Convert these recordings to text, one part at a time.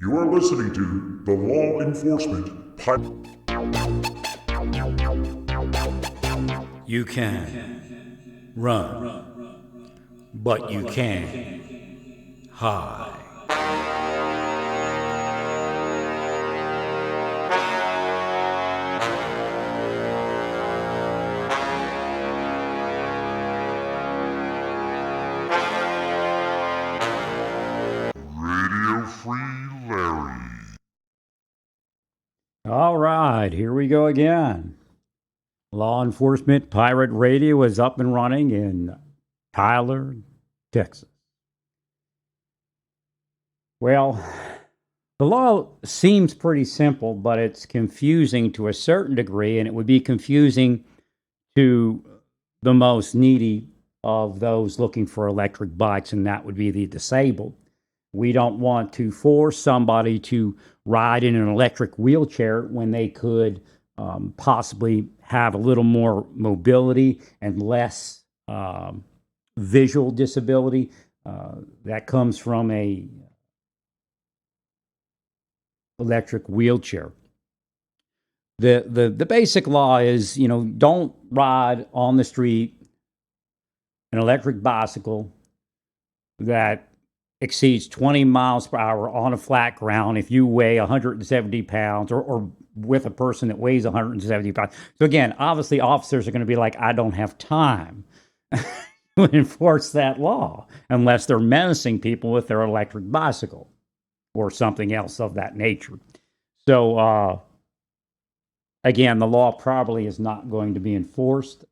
You are listening to the Law Enforcement You can run, but you can't hide. Radio Free Larry. All right, here we go again. Law Enforcement Pirate Radio is up and running in Tyler, Texas. Well, the law seems pretty simple, but it's confusing to a certain degree, and it would be confusing to the most needy of those looking for electric bikes, and that would be the disabled. We don't want to force somebody to ride in an electric wheelchair when they could possibly have a little more mobility and less visual disability that comes from a electric wheelchair. The basic law is, don't ride on the street an electric bicycle that exceeds 20 miles per hour on a flat ground if you weigh 170 pounds or with a person that weighs 170 pounds. So again, obviously officers are going to be like, I don't have time to enforce that law unless they're menacing people with their electric bicycle or something else of that nature. So again, the law probably is not going to be enforced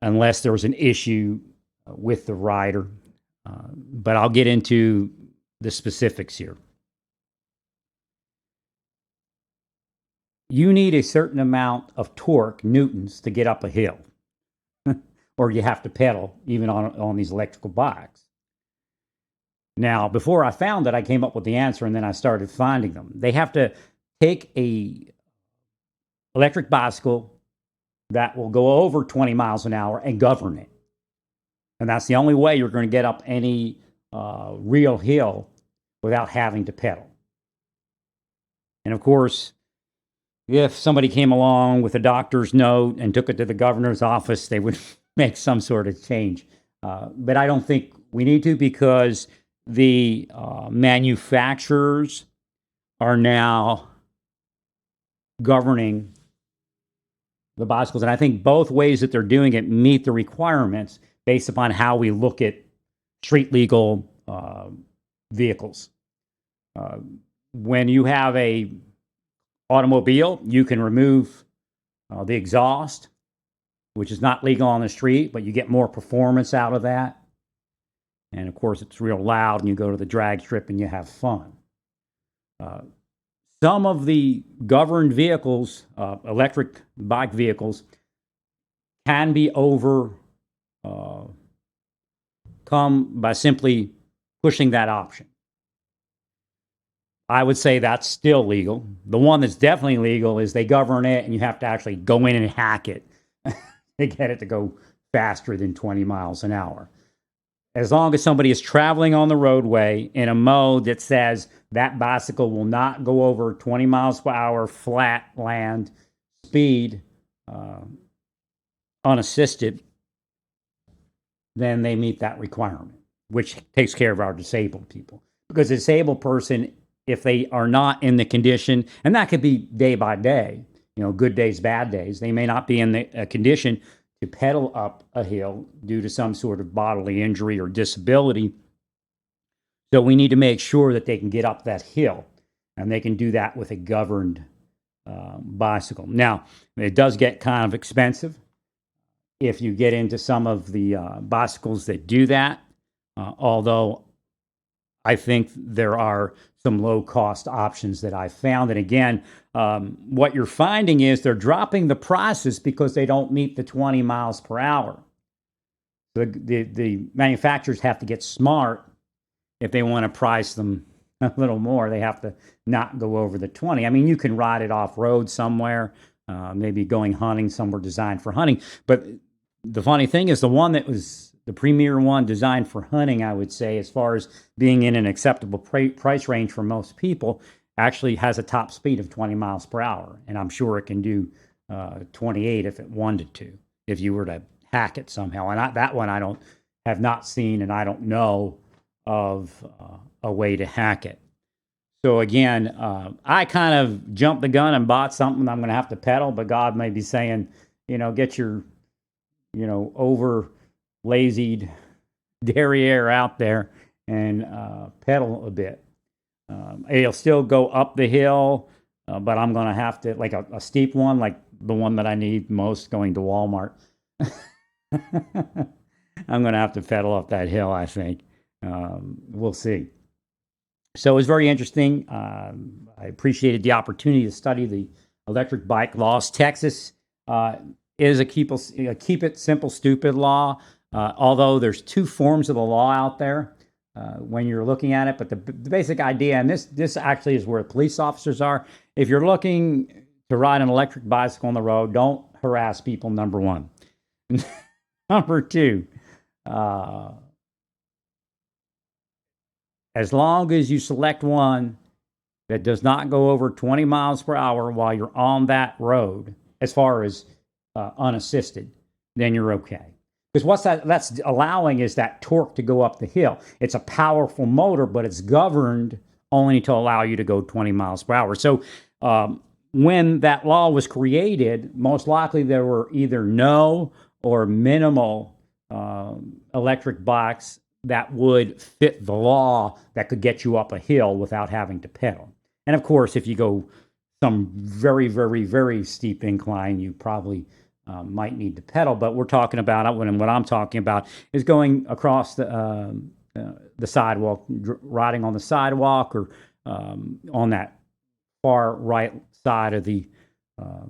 unless there's an issue with the rider. But I'll get into the specifics here. You need a certain amount of torque, newtons, to get up a hill, or you have to pedal even on these electrical bikes. Now, before I found it, I came up with the answer, and then I started finding them. They have to take a electric bicycle that will go over 20 miles an hour and govern it. And that's the only way you're going to get up any real hill without having to pedal. And of course, if somebody came along with a doctor's note and took it to the governor's office, they would make some sort of change. But I don't think we need to, because the manufacturers are now governing the bicycles. And I think both ways that they're doing it meet the requirements based upon how we look at street legal vehicles. When you have a automobile, you can remove the exhaust, which is not legal on the street, but you get more performance out of that. And of course, it's real loud, and you go to the drag strip and you have fun. Some of the governed vehicles, electric bike vehicles, can be overcome by simply pushing that option. I would say that's still legal. The one that's definitely legal is they govern it, and you have to actually go in and hack it to get it to go faster than 20 miles an hour. As long as somebody is traveling on the roadway in a mode that says that bicycle will not go over 20 miles per hour flat land speed unassisted, then they meet that requirement, which takes care of our disabled people. Because a disabled person, if they are not in the condition, and that could be day by day, good days, bad days, they may not be in the condition to pedal up a hill due to some sort of bodily injury or disability. So we need to make sure that they can get up that hill, and they can do that with a governed bicycle. Now, it does get kind of expensive if you get into some of the bicycles that do that, although I think there are some low-cost options that I found. And again, what you're finding is they're dropping the prices because they don't meet the 20 miles per hour. The manufacturers have to get smart if they want to price them a little more. They have to not go over the 20. I mean, you can ride it off-road somewhere, maybe going hunting somewhere designed for hunting. But the funny thing is, the one that was the premier one designed for hunting, I would say, as far as being in an acceptable price range for most people, actually has a top speed of 20 miles per hour. And I'm sure it can do 28 if it wanted to, if you were to hack it somehow. And that one I don't have not seen, and I don't know of a way to hack it. So again, I kind of jumped the gun and bought something I'm going to have to pedal, but God may be saying, get your, over lazied derriere out there and pedal a bit. It'll still go up the hill, but I'm going to have to, like a steep one, like the one that I need most going to Walmart. I'm going to have to pedal up that hill, I think. We'll see. So it was very interesting. I appreciated the opportunity to study the electric bike laws. Texas is a keep it simple, stupid law, although there's two forms of the law out there when you're looking at it. But the basic idea, and this actually is where police officers are. If you're looking to ride an electric bicycle on the road, don't harass people, number one. Number two, as long as you select one that does not go over 20 miles per hour while you're on that road, as far as unassisted, then you're okay. Because what that's allowing is that torque to go up the hill. It's a powerful motor, but it's governed only to allow you to go 20 miles per hour. So when that law was created, most likely there were either no or minimal electric bikes that would fit the law that could get you up a hill without having to pedal. And of course, if you go some very, very, very steep incline, you probably might need to pedal. But we're talking about, what I'm talking about is going across the sidewalk, riding on the sidewalk, or on that far right side of the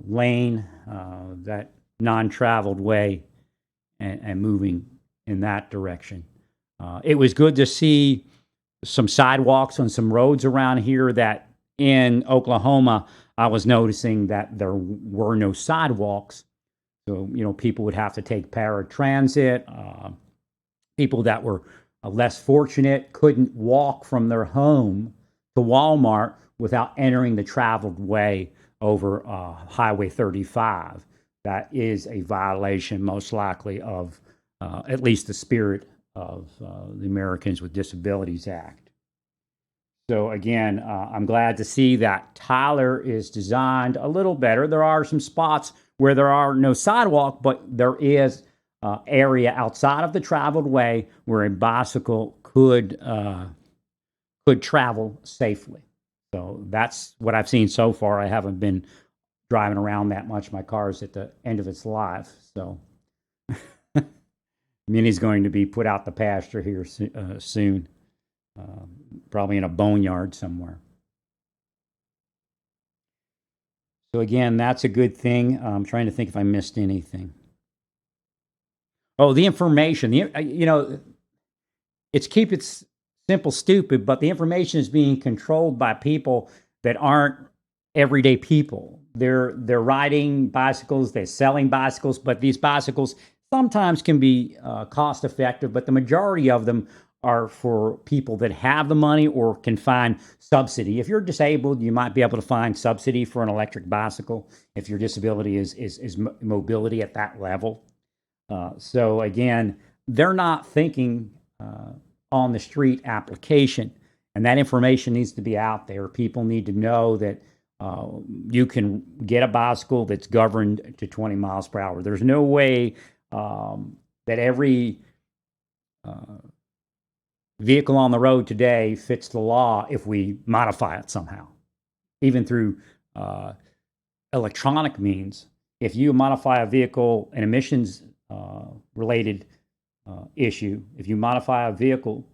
lane, that non-traveled way, and moving in that direction. It was good to see some sidewalks on some roads around here that in Oklahoma, I was noticing that there were no sidewalks. So, people would have to take paratransit. People that were less fortunate couldn't walk from their home to Walmart without entering the traveled way over Highway 35. That is a violation, most likely, of at least the spirit of the Americans with Disabilities Act. So again, I'm glad to see that Tyler is designed a little better. There are some spots where there are no sidewalk, but there is area outside of the traveled way where a bicycle could travel safely. So that's what I've seen so far. I haven't been driving around that much. My car's at the end of its life, so Minnie's going to be put out the pasture here soon, probably in a boneyard somewhere. So again, that's a good thing. I'm trying to think if I missed anything. Oh, the information. It's keep it simple, stupid, but the information is being controlled by people that aren't everyday people. They're riding bicycles, they're selling bicycles, but these bicycles sometimes can be cost effective, but the majority of them are for people that have the money or can find subsidy. If you're disabled, you might be able to find subsidy for an electric bicycle if your disability is mobility at that level. So again, they're not thinking on the street application, and that information needs to be out there. People need to know that you can get a bicycle that's governed to 20 miles per hour. There's no way that every vehicle on the road today fits the law if we modify it somehow, even through electronic means. If you modify a vehicle, an emissions related issue, if you modify a vehicle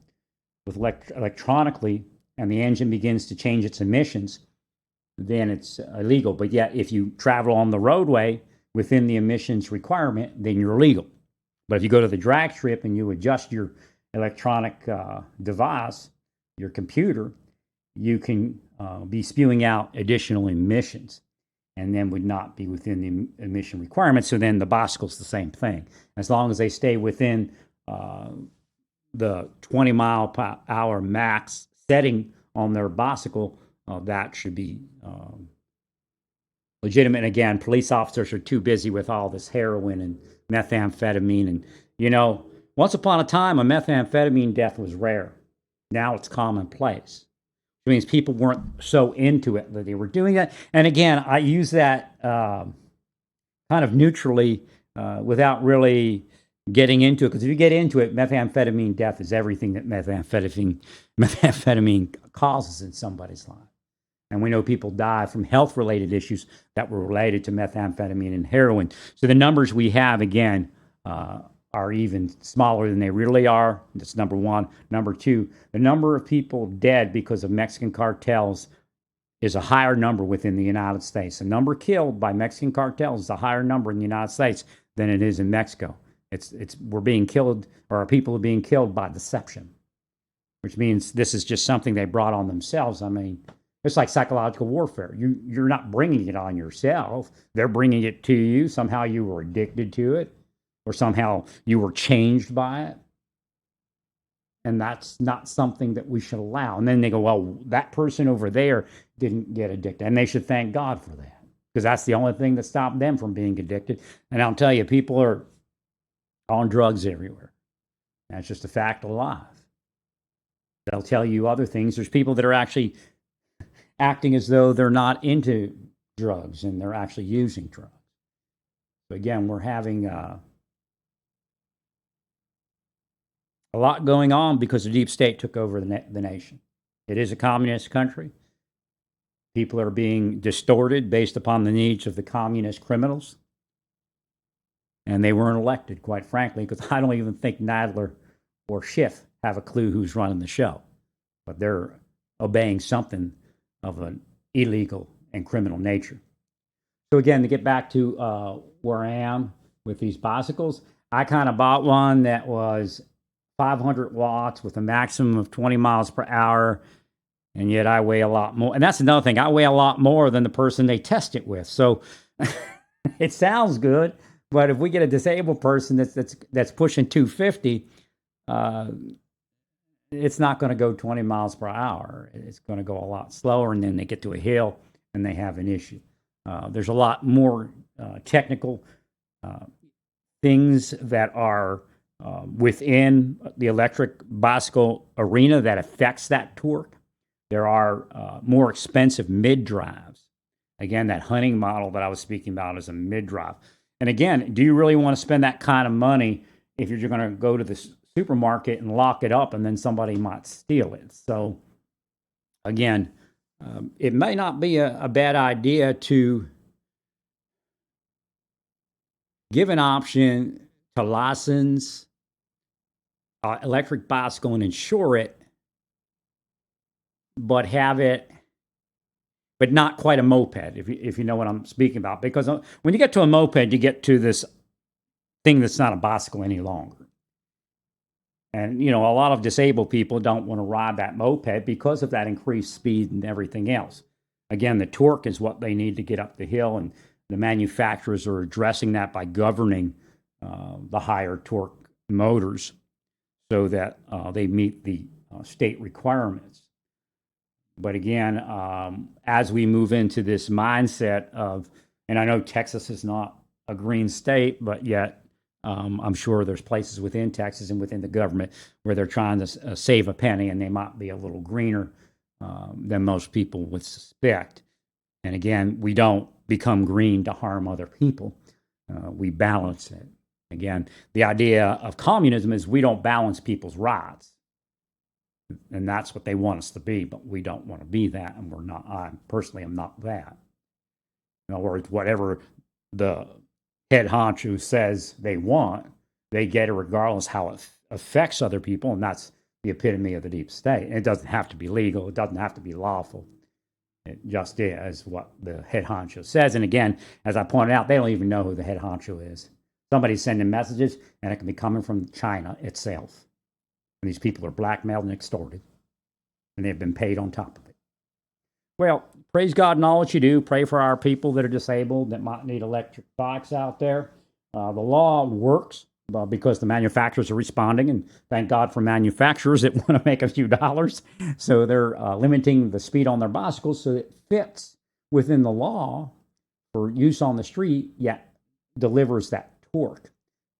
with electronically and the engine begins to change its emissions, then it's illegal. But yet, if you travel on the roadway within the emissions requirement, then you're legal. But if you go to the drag strip and you adjust your electronic device, your computer, you can be spewing out additional emissions and then would not be within the emission requirements. So then the bicycle's the same thing. As long as they stay within uh, the 20-mile-per-hour max setting on their bicycle, that should be legitimate. And again, police officers are too busy with all this heroin and methamphetamine. And, once upon a time, a methamphetamine death was rare. Now it's commonplace. It means people weren't so into it that they were doing it. And again, I use that kind of neutrally without really getting into it. Because if you get into it, methamphetamine death is everything that methamphetamine causes in somebody's life. And we know people die from health-related issues that were related to methamphetamine and heroin. So the numbers we have, again, are even smaller than they really are. That's number one. Number two, the number of people dead because of Mexican cartels is a higher number within the United States. The number killed by Mexican cartels is a higher number in the United States than it is in Mexico. We're being killed, or our people are being killed by deception, which means this is just something they brought on themselves. I mean, it's like psychological warfare. You're not bringing it on yourself. They're bringing it to you. Somehow you were addicted to it, or somehow you were changed by it. And that's not something that we should allow. And then they go, well, that person over there didn't get addicted. And they should thank God for that, because that's the only thing that stopped them from being addicted. And I'll tell you, people are on drugs everywhere. That's just a fact of life. They'll tell you other things. There's people that are actually acting as though they're not into drugs and they're actually using drugs. So again, we're having a lot going on because the deep state took over the nation. It is a communist country. People are being distorted based upon the needs of the communist criminals. And they weren't elected, quite frankly, because I don't even think Nadler or Schiff have a clue who's running the show. But they're obeying something of an illegal and criminal nature. So again, to get back to where I am with these bicycles, I kind of bought one that was 500 watts with a maximum of 20 miles per hour, and yet I weigh a lot more. And that's another thing. I weigh a lot more than the person they test it with. So it sounds good, but if we get a disabled person that's pushing 250, it's not going to go 20 miles per hour. It's going to go a lot slower, and then they get to a hill and they have an issue. There's a lot more technical things that are within the electric bicycle arena that affects that torque. There are more expensive mid-drives. Again, that hunting model that I was speaking about is a mid-drive. And again, do you really want to spend that kind of money if you're going to go to the supermarket and lock it up and then somebody might steal it? So again, it may not be a bad idea to give an option to license electric bicycle and insure it, but have it, but not quite a moped, if you know what I'm speaking about. Because when you get to a moped, you get to this thing that's not a bicycle any longer. And, a lot of disabled people don't want to ride that moped because of that increased speed and everything else. Again, the torque is what they need to get up the hill, and the manufacturers are addressing that by governing the higher torque motors so that they meet the state requirements. But again, as we move into this mindset of, and I know Texas is not a green state, but yet I'm sure there's places within Texas and within the government where they're trying to save a penny, and they might be a little greener than most people would suspect. And again, we don't become green to harm other people. We balance it. Again, the idea of communism is we don't balance people's rights. And that's what they want us to be, but we don't want to be that, and we're not. I personally am not that. In other words, whatever the head honcho says they want, they get it regardless how it affects other people, and that's the epitome of the deep state. And it doesn't have to be legal. It doesn't have to be lawful. It just is what the head honcho says. And again, as I pointed out, they don't even know who the head honcho is. Somebody's sending messages, and it can be coming from China itself. And these people are blackmailed and extorted, and they've been paid on top of it. Well, praise God in all that you do. Pray for our people that are disabled, that might need electric bikes out there. The law works. because the manufacturers are responding, and thank God for manufacturers that want to make a few dollars. So they're limiting the speed on their bicycles so it fits within the law for use on the street, yet delivers that torque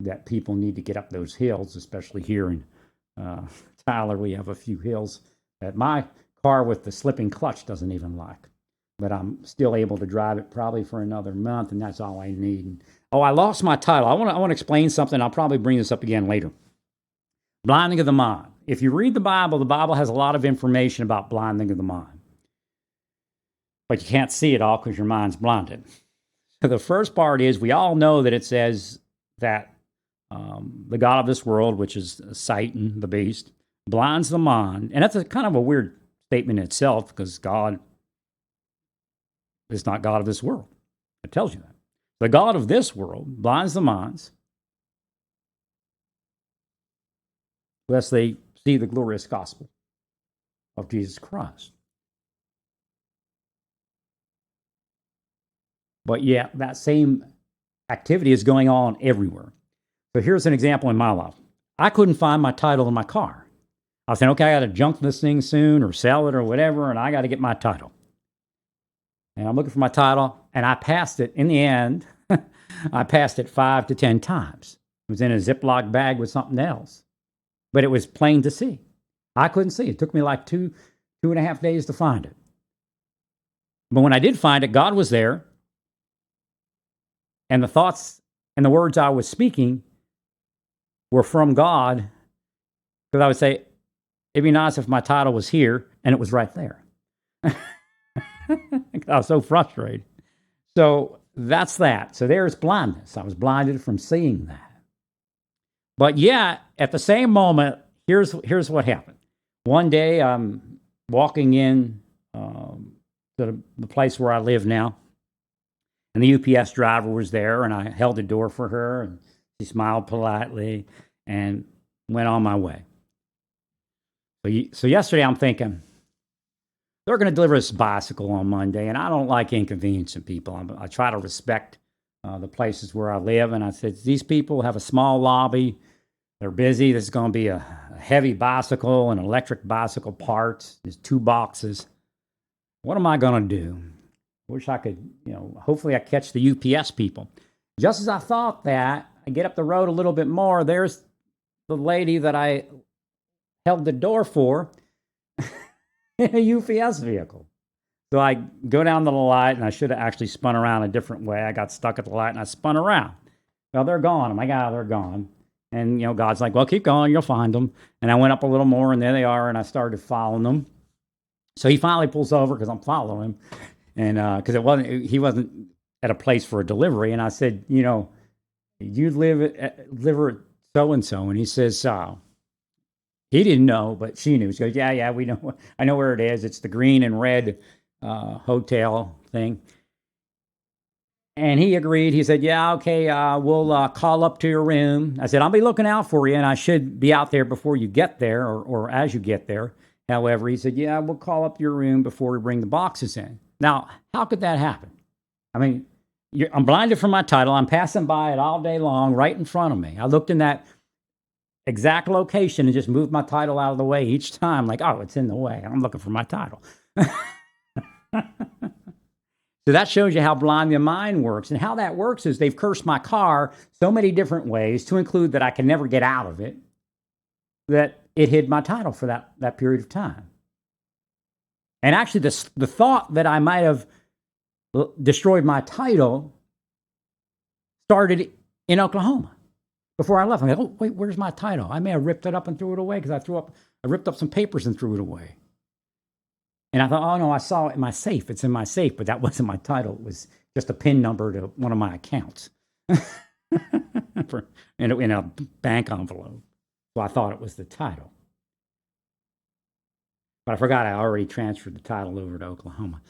that people need to get up those hills, especially here in Tyler. We have a few hills that my car with the slipping clutch doesn't even like. But I'm still able to drive it probably for another month, and that's all I need. Oh, I lost my title. I want to explain something. I'll probably bring this up again later. Blinding of the mind. If you read the Bible has a lot of information about blinding of the mind. But you can't see it all because your mind's blinded. So the first part is we all know that it says that the God of this world, which is Satan, the beast, blinds the mind. And that's kind of a weird statement in itself because God is not God of this world. It tells you that. The God of this world blinds the minds lest they see the glorious gospel of Jesus Christ. But yet, that same activity is going on everywhere. So here's an example in my life. I couldn't find my title in my car. I was saying, okay, I got to junk this thing soon or sell it or whatever, and I got to get my title. And I'm looking for my title, and I passed it. In the end, I passed it 5 to 10 times. It was in a Ziploc bag with something else. But it was plain to see. I couldn't see it. It took me like 2.5 days to find it. But when I did find it, God was there. And the thoughts and the words I was speaking were from God. Because I would say, it'd be nice if my title was here, and it was right there. I was so frustrated. So that's that. So there's blindness. I was blinded from seeing that. But yeah, at the same moment, here's what happened. One day, I'm walking in to the place where I live now, and the UPS driver was there, and I held the door for her, and she smiled politely and went on my way. So yesterday, I'm thinking, they're going to deliver this bicycle on Monday, and I don't like inconveniencing people. I try to respect the places where I live, and I said, these people have a small lobby. They're busy. This is going to be a heavy bicycle and electric bicycle parts. There's 2 boxes. What am I going to do? Wish I could, hopefully I catch the UPS people. Just as I thought that, I get up the road a little bit more. There's the lady that I held the door for in a UPS vehicle. So I go down to the light, and I should have actually spun around a different way. I got stuck at the light, and I spun around. Well, they're gone. I'm like, they're gone. And, God's like, well, keep going. You'll find them. And I went up a little more, and there they are, and I started following them. So he finally pulls over because I'm following him. And because he wasn't at a place for a delivery. And I said, you live at so-and-so. And he says, he didn't know, but she knew. She goes, yeah, we know. I know where it is. It's the green and red hotel thing. And he agreed. He said, yeah, okay, we'll call up to your room. I said, I'll be looking out for you, and I should be out there before you get there or as you get there. However, he said, yeah, we'll call up your room before we bring the boxes in. Now, how could that happen? I mean, I'm blinded from my title. I'm passing by it all day long right in front of me. I looked in that exact location and just moved my title out of the way each time. Like, oh, it's in the way. I'm looking for my title. So that shows you how blind the mind works. And how that works is they've cursed my car so many different ways, to include that I can never get out of it, that it hid my title for that period of time. And actually, the thought that I might have destroyed my title started in Oklahoma. Before I left, I'm like, oh, wait, where's my title? I may have ripped it up and threw it away because I ripped up some papers and threw it away. And I thought, oh, no, I saw it in my safe. It's in my safe, but that wasn't my title. It was just a PIN number to one of my accounts in a bank envelope. So I thought it was the title. But I forgot I already transferred the title over to Oklahoma.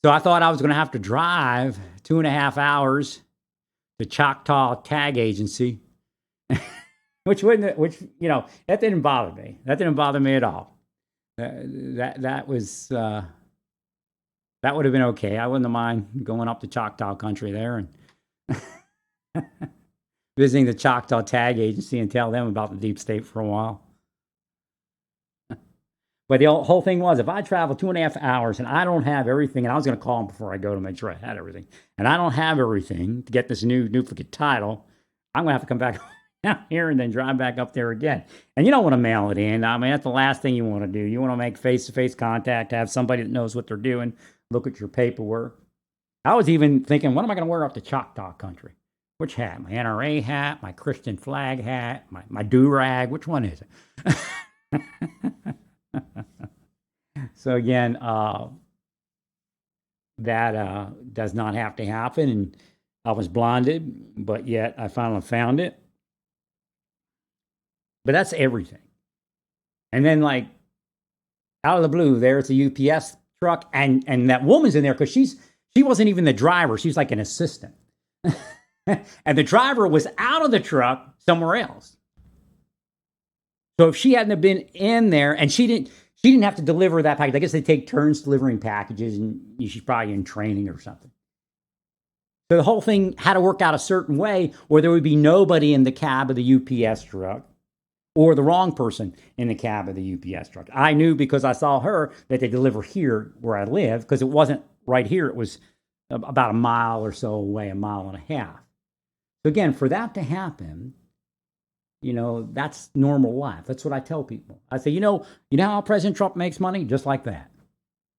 So I thought I was going to have to drive 2.5 hours to Choctaw Tag Agency, that didn't bother me. That didn't bother me at all. That would have been okay. I wouldn't have mind going up to Choctaw country there. visiting the Choctaw Tag Agency and tell them about the deep state for a while. But the whole thing was, if I travel 2.5 hours and I don't have everything, and I was going to call them before I go to make sure I had everything, and I don't have everything to get this new duplicate title, I'm going to have to come back down here and then drive back up there again. And you don't want to mail it in. I mean, that's the last thing you want to do. You want to make face-to-face contact, have somebody that knows what they're doing, look at your paperwork. I was even thinking, what am I going to wear up to Choctaw country? Which hat? My NRA hat, my Christian flag hat, my do-rag? Which one is it? So again, that does not have to happen. And I was blinded, but yet I finally found it. But that's everything. And then, like, out of the blue, there's a UPS truck, and that woman's in there because she wasn't even the driver. She's like an assistant. And the driver was out of the truck somewhere else. So if she hadn't have been in there, and she didn't have to deliver that package. I guess they take turns delivering packages, and she's probably in training or something. So the whole thing had to work out a certain way, or there would be nobody in the cab of the UPS truck, or the wrong person in the cab of the UPS truck. I knew because I saw her that they deliver here where I live, because it wasn't right here. It was about a mile or so away, a mile and a half. So again, for that to happen, that's normal life. That's what I tell people. I say, you know how President Trump makes money? Just like that.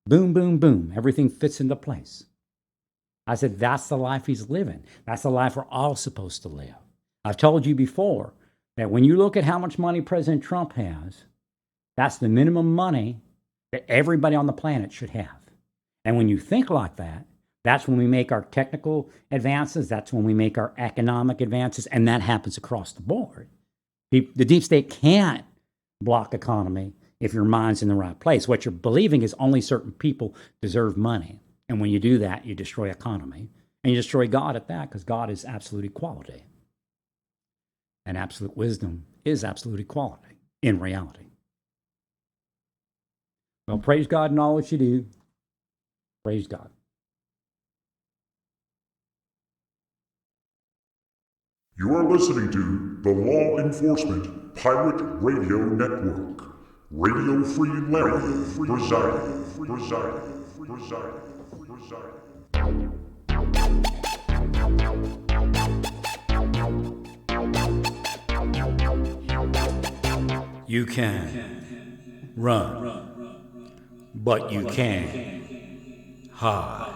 Boom, boom, boom. Everything fits into place. I said, that's the life he's living. That's the life we're all supposed to live. I've told you before that when you look at how much money President Trump has, that's the minimum money that everybody on the planet should have. And when you think like that, that's when we make our technical advances. That's when we make our economic advances. And that happens across the board. The deep state can't block economy if your mind's in the right place. What you're believing is only certain people deserve money. And when you do that, you destroy economy. And you destroy God at that, because God is absolute equality. And absolute wisdom is absolute equality in reality. Well, praise God in all that you do. Praise God. You are listening to the Law Enforcement Pirate Radio Network. Radio Free Larry presiding. You can run, but you can't hide.